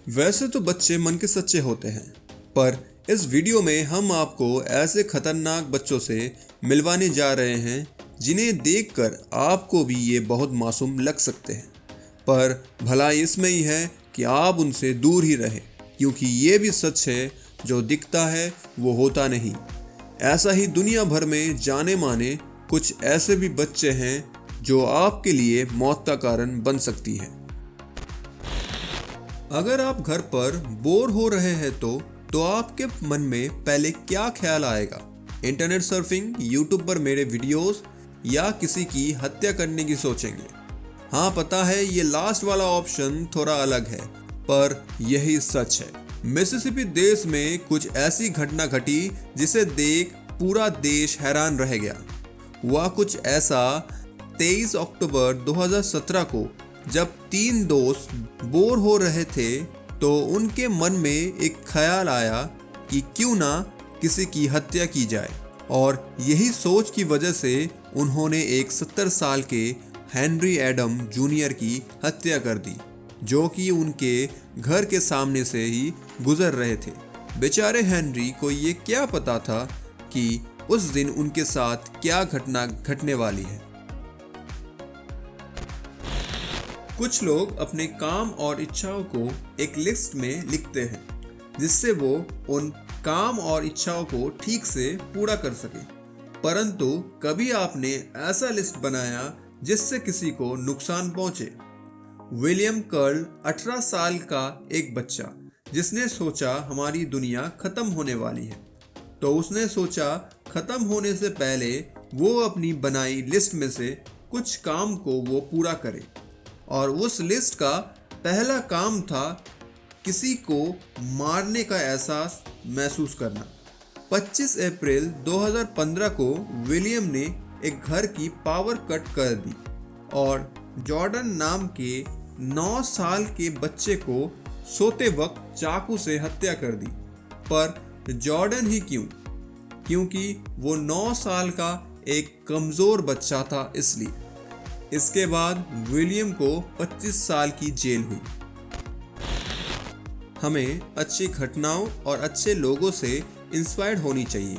वैसे तो बच्चे मन के सच्चे होते हैं, पर इस वीडियो में हम आपको ऐसे खतरनाक बच्चों से मिलवाने जा रहे हैं जिन्हें देखकर आपको भी ये बहुत मासूम लग सकते हैं। पर भलाई इसमें ही है कि आप उनसे दूर ही रहें, क्योंकि ये भी सच है, जो दिखता है वो होता नहीं। ऐसा ही दुनिया भर में जाने माने कुछ ऐसे भी बच्चे हैं जो आपके लिए मौत का कारण बन सकती है। अगर आप घर पर बोर हो रहे हैं तो आपके मन में पहले क्या ख्याल आएगा? इंटरनेट सर्फिंग, यूट्यूब पर मेरे वीडियोस, या किसी की हत्या करने की सोचेंगे? हाँ, पता है ये लास्ट वाला ऑप्शन थोड़ा अलग है, पर यही सच है। मिसिसिपी देश में कुछ ऐसी घटना घटी जिसे देख पूरा देश हैरान रह गया। हुआ कुछ ऐसा 23 अक्टूबर 2017 को, जब 3 दोस्त बोर हो रहे थे तो उनके मन में एक ख्याल आया कि क्यों ना किसी की हत्या की जाए। और यही सोच की वजह से उन्होंने एक 70 साल के हेनरी एडम जूनियर की हत्या कर दी, जो कि उनके घर के सामने से ही गुजर रहे थे। बेचारे हेनरी को ये क्या पता था कि उस दिन उनके साथ क्या घटना घटने वाली है। कुछ लोग अपने काम और इच्छाओं को एक लिस्ट में लिखते हैं, जिससे वो उन काम और इच्छाओं को ठीक से पूरा कर सके। परंतु कभी आपने ऐसा लिस्ट बनाया जिससे किसी को नुकसान पहुंचे? विलियम कर्ल 18 साल का एक बच्चा, जिसने सोचा हमारी दुनिया खत्म होने वाली है, तो उसने सोचा खत्म होने से पहले वो अपनी बनाई लिस्ट में से कुछ काम को वो पूरा करे। और उस लिस्ट का पहला काम था किसी को मारने का एहसास महसूस करना। 25 अप्रैल 2015 को विलियम ने एक घर की पावर कट कर दी और जॉर्डन नाम के 9 साल के बच्चे को सोते वक्त चाकू से हत्या कर दी। पर जॉर्डन ही क्यों? क्योंकि वो 9 साल का एक कमज़ोर बच्चा था, इसलिए। इसके बाद विलियम को 25 साल की जेल हुई। हमें अच्छी घटनाओं और अच्छे लोगों से इंस्पायर्ड होनी चाहिए।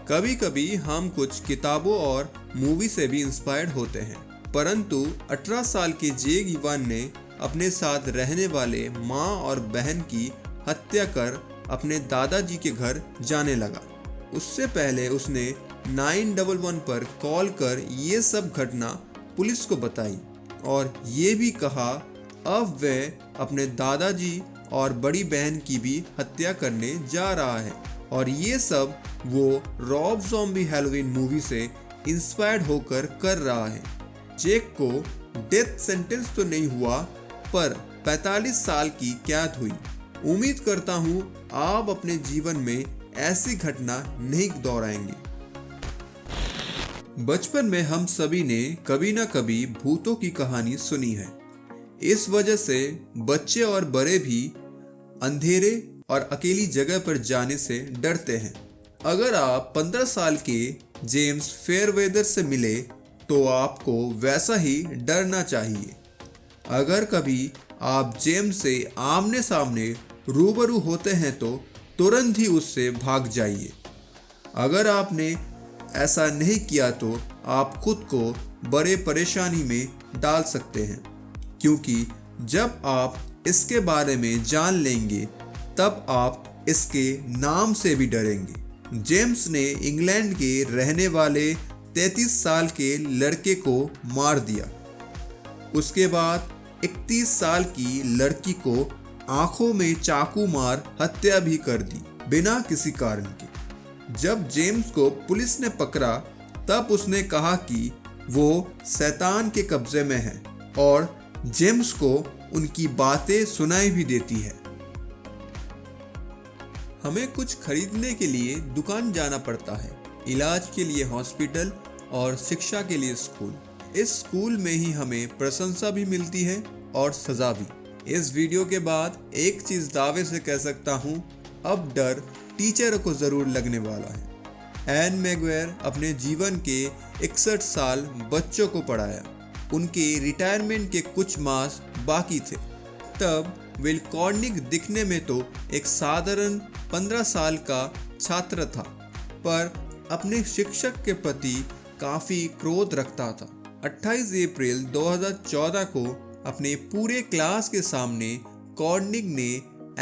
कभी कभी हम कुछ किताबों और मूवी से भी इंस्पायर्ड होते हैं, परंतु 18 साल के जेक इवान ने अपने साथ रहने वाले माँ और बहन की हत्या कर अपने दादाजी के घर जाने लगा। उससे पहले उसने 911 पर कॉल कर ये सब घटना पुलिस को बताई और ये भी कहा अब वह अपने दादाजी और बड़ी बहन की भी हत्या करने जा रहा है। और ये सब वो रॉब ज़ॉम्बी हैलोवीन मूवी से इंस्पायर्ड होकर कर रहा है। जेक को डेथ सेंटेंस तो नहीं हुआ, पर 45 साल की कैद हुई। उम्मीद करता हूँ आप अपने जीवन में ऐसी घटना नहीं दोहराएंगे। बचपन में हम सभी ने कभी ना कभी भूतों की कहानी सुनी है। इस वजह से बच्चे और बड़े भी अंधेरे और अकेली जगह पर जाने से डरते हैं। अगर आप 15 साल के जेम्स फेयरवेदर से मिले तो आपको वैसा ही डरना चाहिए। अगर कभी आप जेम्स से आमने सामने रूबरू होते हैं तो तुरंत ही उससे भाग जाइए। अगर आपने ऐसा नहीं किया तो आप खुद को बड़े परेशानी में डाल सकते हैं, क्योंकि जब आप इसके बारे में जान लेंगे तब आप इसके नाम से भी डरेंगे। जेम्स ने इंग्लैंड के रहने वाले 33 साल के लड़के को मार दिया। उसके बाद 31 साल की लड़की को आंखों में चाकू मार हत्या भी कर दी, बिना किसी कारण के। जब जेम्स को पुलिस ने पकड़ा तब उसने कहा कि वो शैतान के कब्जे में है और जेम्स को उनकी बातें सुनाई भी देती है। हमें कुछ खरीदने के लिए दुकान जाना पड़ता है, इलाज के लिए हॉस्पिटल और शिक्षा के लिए स्कूल। इस स्कूल में ही हमें प्रशंसा भी मिलती है और सजा भी। इस वीडियो के बाद एक चीज़ दावे से कह सकता हूँ, अब डर टीचर को ज़रूर लगने वाला है। एन मैगवायर अपने जीवन के 61 साल बच्चों को पढ़ाया। उनके रिटायरमेंट के कुछ मास बाकी थे, तब विल कॉर्निक दिखने में तो एक साधारण 15 साल का छात्र था, पर अपने शिक्षक के प्रति काफ़ी क्रोध रखता था। 28 अप्रैल 2014 को अपने पूरे क्लास के सामने कॉर्निक ने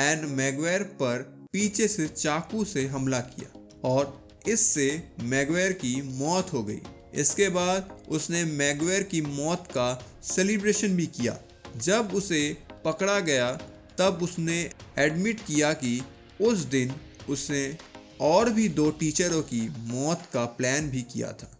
एन मैगवायर पर पीछे से चाकू से हमला किया और इससे मैगवायर की मौत हो गई। इसके बाद उसने मैगवायर की मौत का सेलिब्रेशन भी किया। जब उसे पकड़ा गया तब उसने एडमिट किया कि उस दिन उसने और भी 2 टीचरों की मौत का प्लान भी किया था।